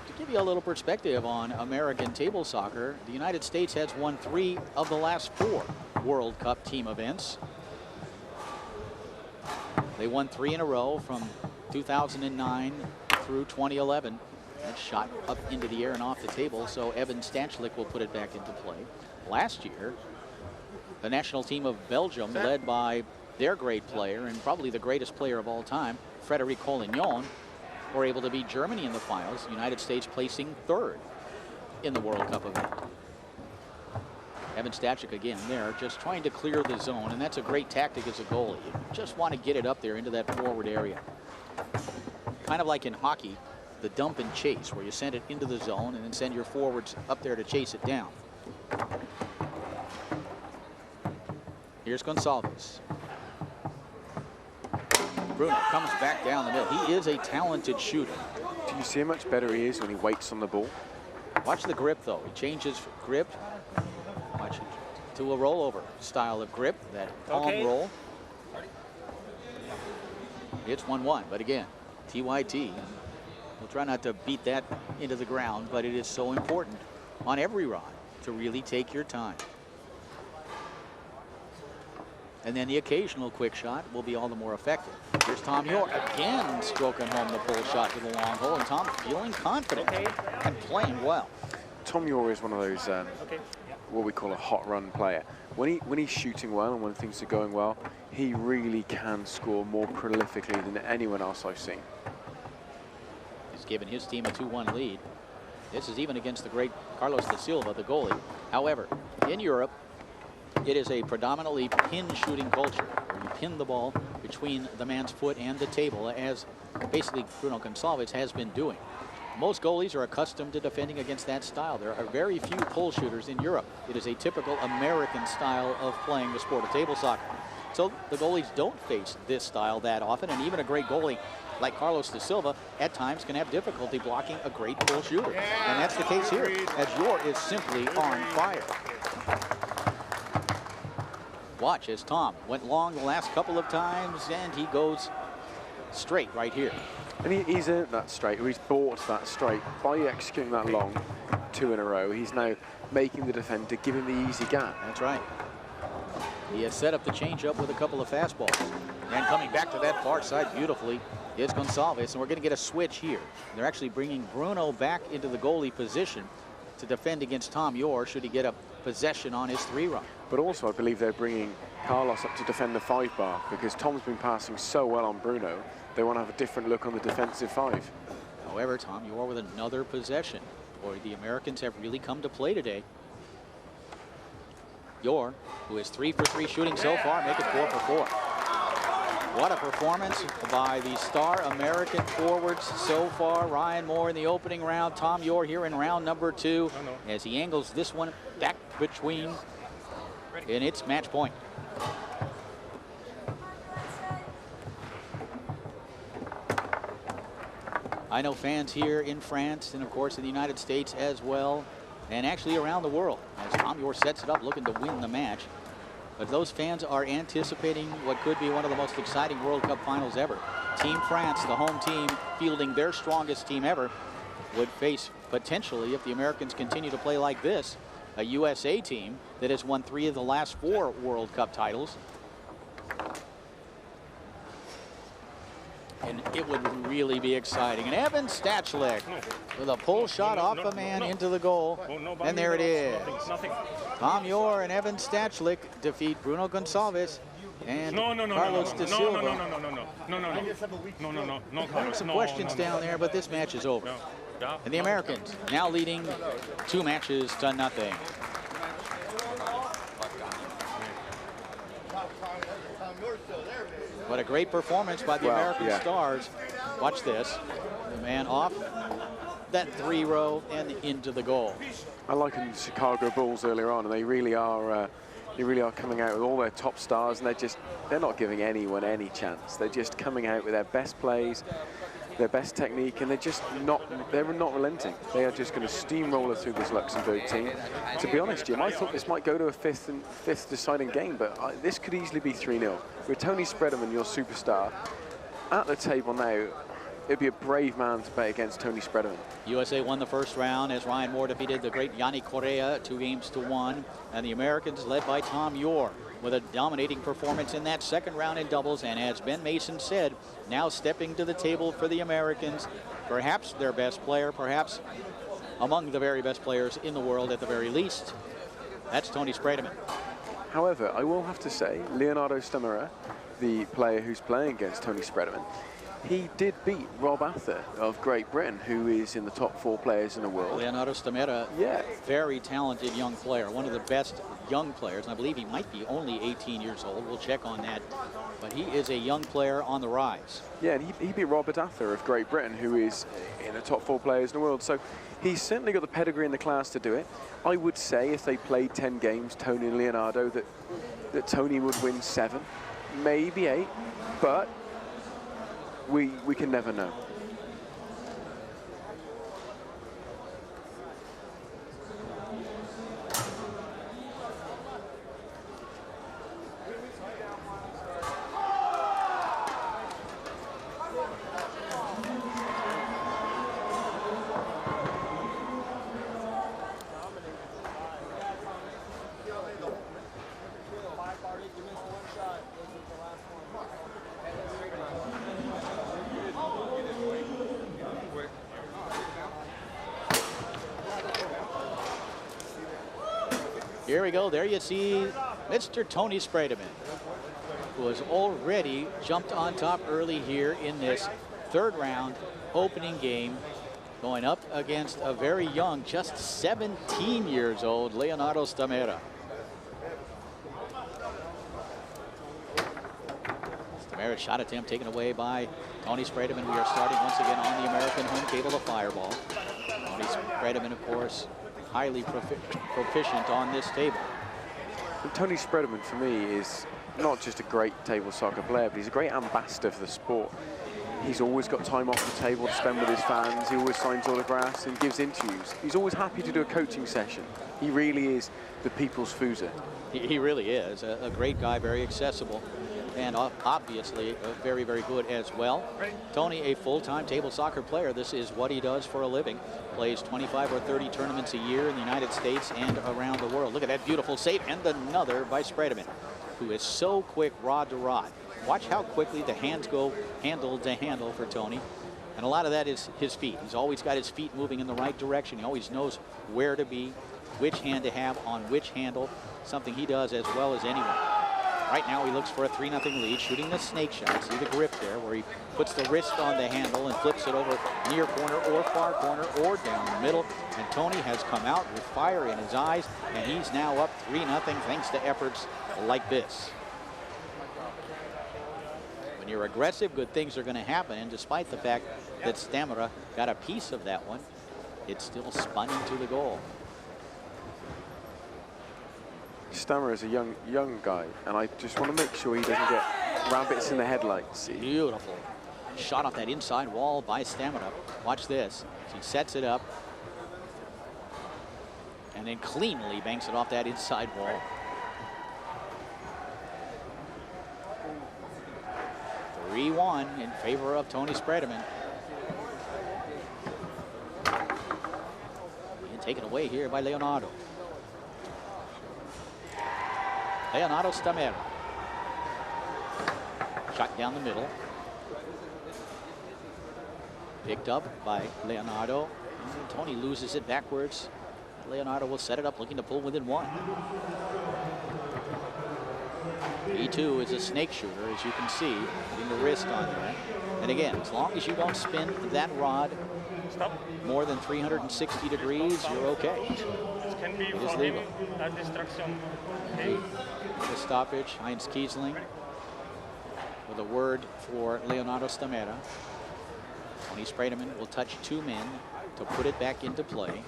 A: To give you a little perspective on American table soccer, the United States has won 3 of the last 4 World Cup team events. They won 3 in a row from 2009 through 2011. That shot up into the air and off the table, so Evan Statula will put it back into play. Last year, the national team of Belgium, led by their great player and probably the greatest player of all time, Frédéric Collignon, were able to beat Germany in the finals, the United States placing 3rd in the World Cup event. Evan Statula again there, just trying to clear the zone, and that's a great tactic as a goalie. You just want to get it up there into that forward area. Kind of like in hockey, the dump and chase, where you send it into the zone and then send your forwards up there to chase it down. Here's Gonsalves. Bruno comes back down the middle. He is a talented shooter.
B: Do you see how much better he is when he waits on the ball?
A: Watch the grip, though. He changes grip. Watch it to a rollover style of grip, that palm roll. It's 1-1, but again, TYT. We'll try not to beat that into the ground, but it is so important on every rod to really take your time. And then the occasional quick shot will be all the more effective. Here's Tom York again stroking home the pull shot to the long hole. And Tom feeling confident and playing well.
B: Tom York is one of those
C: Okay.
B: what we call a hot run player. When he's shooting well and when things are going well, he really can score more prolifically than anyone else I've seen.
A: He's given his team a 2-1 lead. This is even against the great Carlos de Silva, the goalie. However, in Europe, it is a predominantly pin shooting culture, where you pin the ball between the man's foot and the table, as basically Bruno Gonçalves has been doing. Most goalies are accustomed to defending against that style. There are very few pull shooters in Europe. It is a typical American style of playing the sport of table soccer. So the goalies don't face this style that often, and even a great goalie like Carlos de Silva at times can have difficulty blocking a great pull shooter. And that's the case here, as York is simply on fire. Watch as Tom went long the last couple of times, and he goes straight right here.
B: And he's earned that straight, or he's bought that straight by executing that long 2 in a row. He's now making the defender give him the easy gap.
A: That's right. He has set up the changeup with a couple of fastballs. And coming back to that far side beautifully is Gonçalves, and we're going to get a switch here. They're actually bringing Bruno back into the goalie position to defend against Tom York should he get a possession on his 3-run.
B: But also, I believe they're bringing Carlos up to defend the 5-bar, because Tom's been passing so well on Bruno. They want to have a different look on the defensive 5.
A: However, Tom York with another possession. Boy, the Americans have really come to play today. York, who is 3 for 3 shooting so far, make it 4 for 4. What a performance by the star American forwards so far. Ryan Moore in the opening round, Tom York here in round number 2, as he angles this one back between, and it's match point. I know fans here in France and of course in the United States as well, and actually around the world, as Tom York sets it up looking to win the match. But those fans are anticipating what could be one of the most exciting World Cup finals ever. Team France, the home team, fielding their strongest team ever, would face potentially, if the Americans continue to play like this, a USA team that has won 3 of the last 4 World Cup titles. And it would really be exciting. And Evan Statula with a pull shot off a man into the goal. And there it is. Tom York and Evan Statula defeat Bruno Gonçalves and Carlos de Silva. Some questions down there, but this match is over. And the Americans now leading 2 matches to nothing. What a great performance by the American Stars. Watch this. The man off that 3-row and into the goal.
B: I likened the Chicago Bulls earlier on, and they really are coming out with all their top stars, and they're not giving anyone any chance. They're just coming out with their best plays, their best technique, and they're not relenting. They are just going to steamroller through this Luxembourg team. To be honest, Jim, I thought this might go to a fifth deciding game, but this could easily be 3-0. With Tony Spreaderman, your superstar, at the table now, it'd be a brave man to bet against Tony Spreaderman.
A: USA won the first round as Ryan Moore defeated the great Yanni Correa 2-1, and the Americans led by Tom York with a dominating performance in that second round in doubles. And as Ben Mason said, now stepping to the table for the Americans, perhaps their best player, perhaps among the very best players in the world at the very least. That's Tony Spreaderman.
B: However, I will have to say, Leonardo Stamera, the player who's playing against Tony Spreaderman, he did beat Rob Ather of Great Britain, who is in the top 4 players in the world.
A: Leonardo Stamera, very talented young player, one of the best young players. I believe he might be only 18 years old. We'll check on that. But he is a young player on the rise.
B: Yeah, and he beat Robert Ather of Great Britain, who is in the top 4 players in the world. So he's certainly got the pedigree in the class to do it. I would say if they played 10 games, Tony and Leonardo, that Tony would win 7, maybe 8, but we can never know.
A: Here we go. There you see Mr. Tony Spredeman, who has already jumped on top early here in this third round opening game, going up against a very young, just 17 years old, Leonardo Stamera. Stamera shot attempt taken away by Tony Spredeman. We are starting once again on the American home table of Fireball. Tony Spredeman, of course, highly proficient on this table.
B: And Tony Spredeman, for me, is not just a great table soccer player, but he's a great ambassador for the sport. He's always got time off the table to spend with his fans. He always signs autographs and gives interviews. He's always happy to do a coaching session. He really is the people's Foozer.
A: He really is a great guy, very accessible, and obviously very, very good as well. Tony, a full-time table soccer player. This is what he does for a living. Plays 25 or 30 tournaments a year in the United States and around the world. Look at that beautiful save, and another by Spredeman, who is so quick rod to rod. Watch how quickly the hands go handle to handle for Tony. And a lot of that is his feet. He's always got his feet moving in the right direction. He always knows where to be, which hand to have on which handle, something he does as well as anyone. Right now he looks for a 3-0 lead, shooting the snake shot. See the grip there, where he puts the wrist on the handle and flips it over near corner or far corner or down the middle. And Tony has come out with fire in his eyes, and he's now up 3-0 thanks to efforts like this. When you're aggressive, good things are going to happen. And despite the fact that Stamera got a piece of that one, it's still spun into the goal.
B: Stamera is a young guy, and I just want to make sure he doesn't get rabbits in the headlights.
A: Beautiful shot off that inside wall by Stamera. Watch this. He sets it up and then cleanly banks it off that inside wall. 3-1 in favor of Tony Spredeman. And taken away here by Leonardo. Leonardo Stamera. Shot down the middle. Picked up by Leonardo. And Tony loses it backwards. Leonardo will set it up, looking to pull within one. He too is a snake shooter, as you can see, putting the wrist on there. And again, as long as you don't spin that rod more than 360 degrees, you're okay.
C: This can be
A: It is
C: for him
A: legal.
C: a distraction. Okay.
A: The stoppage, Heinz Kiesling with a word for Leonardo Stamera. Tony Spredeman will touch two men to put it back into play.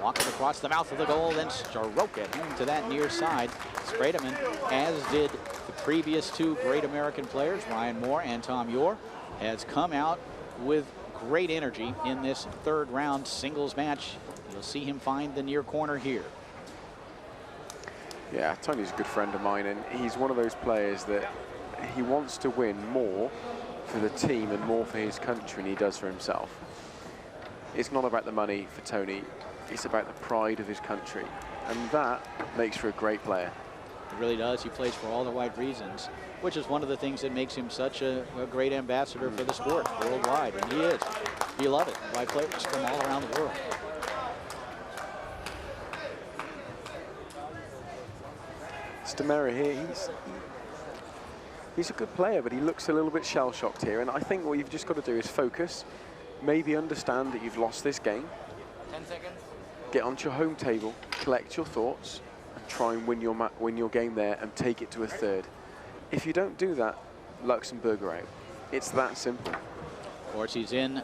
A: Walk it across the mouth of the goal, then stroke it home to that near side. Spredeman, as did the previous two great American players, Ryan Moore and Tom Yor, has come out with great energy in this third round singles match. You'll see him find the near corner here.
B: Yeah, Tony's a good friend of mine, and he's one of those players that he wants to win more for the team and more for his country than he does for himself. It's not about the money for Tony, it's about the pride of his country, and that makes for a great player.
A: It really does. He plays for all the right reasons, which is one of the things that makes him such a great ambassador for the sport worldwide, and he is. Beloved by players from all around the world.
B: Stamera here, he's a good player, but he looks a little bit shell-shocked here, and I think what you've just got to do is focus, maybe understand that you've lost this game.
A: 10 seconds.
B: Get onto your home table, collect your thoughts, and try and win your game there and take it to a third. If you don't do that, Luxembourg are out. It's that simple.
A: Of course, he's in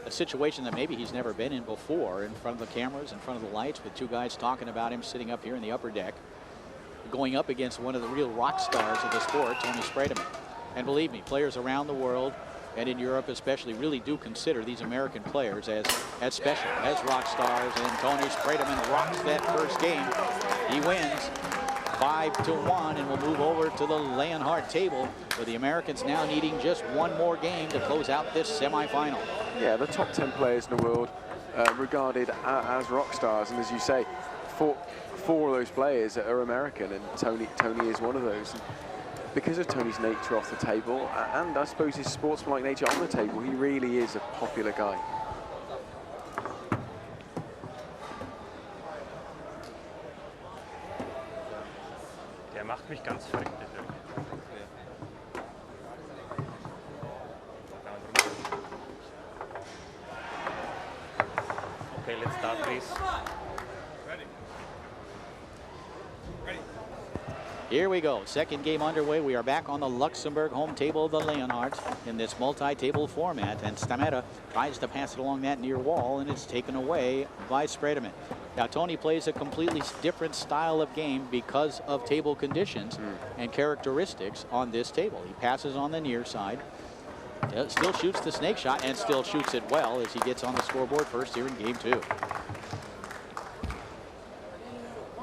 A: a situation that maybe he's never been in before, in front of the cameras, in front of the lights, with two guys talking about him sitting up here in the upper deck, going up against one of the real rock stars of the sport, Tony Spredeman. And believe me, players around the world, and in Europe especially, really do consider these American players as special, as rock stars. And Tony Spredeman rocks that first game. He wins 5-1 and will move over to the Leonhardt table, with the Americans now needing just one more game to close out this semifinal.
B: Yeah, the top 10 players in the world regarded as rock stars, and as you say, four of those players are American, and Tony is one of those. And because of Tony's nature off the table, and I suppose his sportsmanlike nature on the table, he really is a popular guy.
C: Mich ganz verrückt, der Türke. Okay, let's start, please.
A: Here we go. Second game underway. We are back on the Luxembourg home table of the Leonhardt in this multi-table format. And Statula tries to pass it along that near wall, and it's taken away by Spredeman. Now, Tony plays a completely different style of game because of table conditions and characteristics on this table. He passes on the near side, still shoots the snake shot, and still shoots it well as he gets on the scoreboard first here in game 2.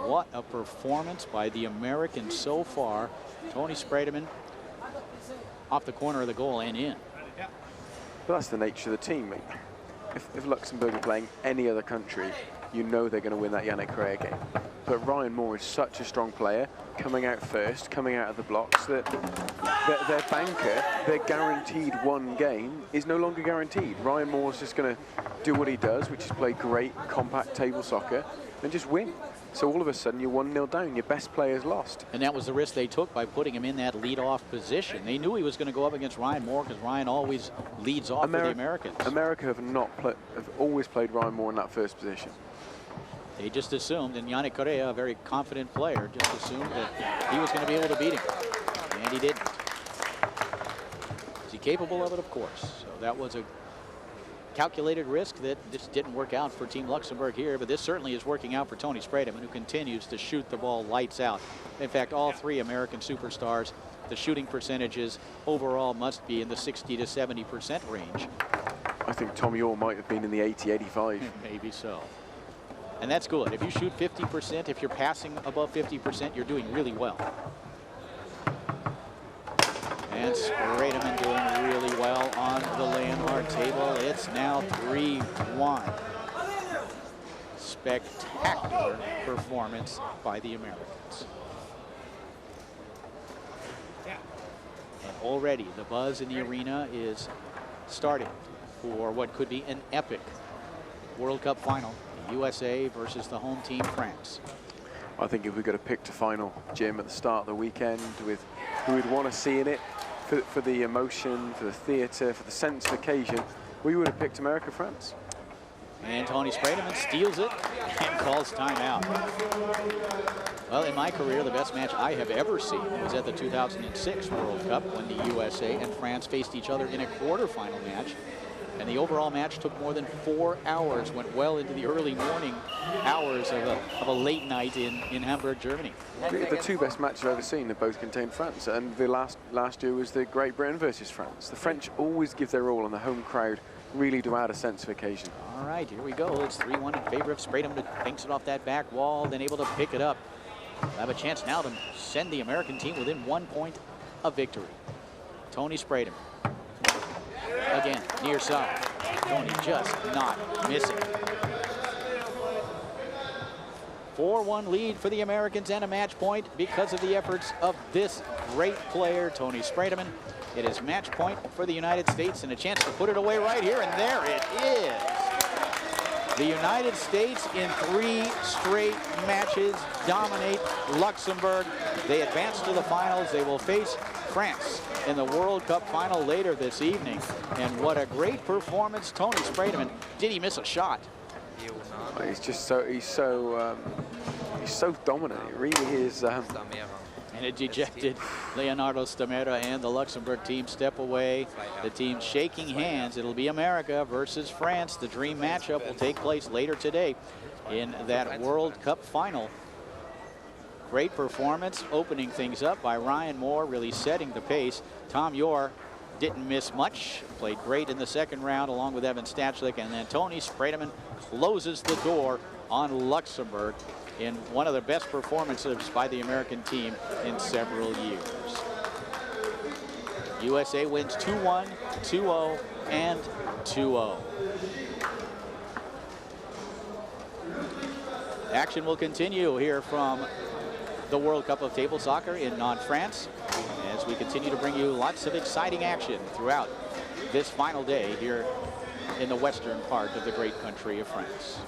A: What a performance by the Americans so far. Tony Spredeman off the corner of the goal and in.
B: But that's the nature of the team. If Luxembourg are playing any other country, you know they're going to win that Yannick Correa game. But Ryan Moore is such a strong player, coming out first, coming out of the blocks, that their banker, their guaranteed one game, is no longer guaranteed. Ryan Moore's just going to do what he does, which is play great, compact table soccer, and just win. So all of a sudden, you're 1-0 down. Your best player's lost.
A: And that was the risk they took by putting him in that lead-off position. They knew he was going to go up against Ryan Moore because Ryan always leads off for the Americans.
B: America have always played Ryan Moore in that first position.
A: They just assumed, and Yannick Correa, a very confident player, just assumed that he was going to be able to beat him. And he didn't. Is he capable of it? Of course. So that was a calculated risk that just didn't work out for Team Luxembourg here, but this certainly is working out for Tony Spredeman, who continues to shoot the ball lights out. In fact, all three American superstars, the shooting percentages overall must be in the 60 to 70% range.
B: I think Tom York might have been in the 80-85.
A: Maybe so. And that's good. If you shoot 50%, if you're passing above 50%, you're doing really well. And Spredeman doing really well on the Leonhardt table. It's now 3-1. Spectacular performance by the Americans. And already the buzz in the arena is starting for what could be an epic World Cup final. The USA versus the home team, France.
B: I think if we got to pick to final, Jim, at the start of the weekend with who we'd want to see in it, for the emotion, for the theatre, for the sense of occasion, we would have picked America-France.
A: And Tony Spredeman steals it and calls timeout. Well, in my career, the best match I have ever seen was at the 2006 World Cup when the USA and France faced each other in a quarterfinal match. And the overall match took more than 4 hours, went well into the early morning hours of a late night in Hamburg, Germany.
B: The two best matches I've ever seen have both contained France, and the last year was the Great Britain versus France. The French always give their all, and the home crowd really do add a sense of occasion.
A: All right, here we go. It's 3-1 in favor of Spredeman, who banks it off that back wall, then able to pick it up. They'll have a chance now to send the American team within 1 point of victory. Tony Spredeman. Again, near side. Tony just not missing. 4-1 lead for the Americans and a match point because of the efforts of this great player, Tony Spredeman. It is match point for the United States and a chance to put it away right here, and there it is. The United States in 3 straight matches dominate Luxembourg. They advance to the finals. They will face France in the World Cup final later this evening. And what a great performance, Tony Spredeman. Did he miss a shot?
B: He's just so dominant. It really is.
A: And a dejected Leonardo Stamera and the Luxembourg team step away. The team shaking hands. It'll be America versus France. The dream matchup will take place later today in that World Cup final. Great performance, opening things up by Ryan Moore, really setting the pace. Tom York didn't miss much, played great in the second round along with Evan Statula, and then Tony Spredeman closes the door on Luxembourg in one of the best performances by the American team in several years. USA wins 2-1, 2-0, and 2-0. Action will continue here from the World Cup of Table Soccer in Nantes, France, as we continue to bring you lots of exciting action throughout this final day here in the western part of the great country of France.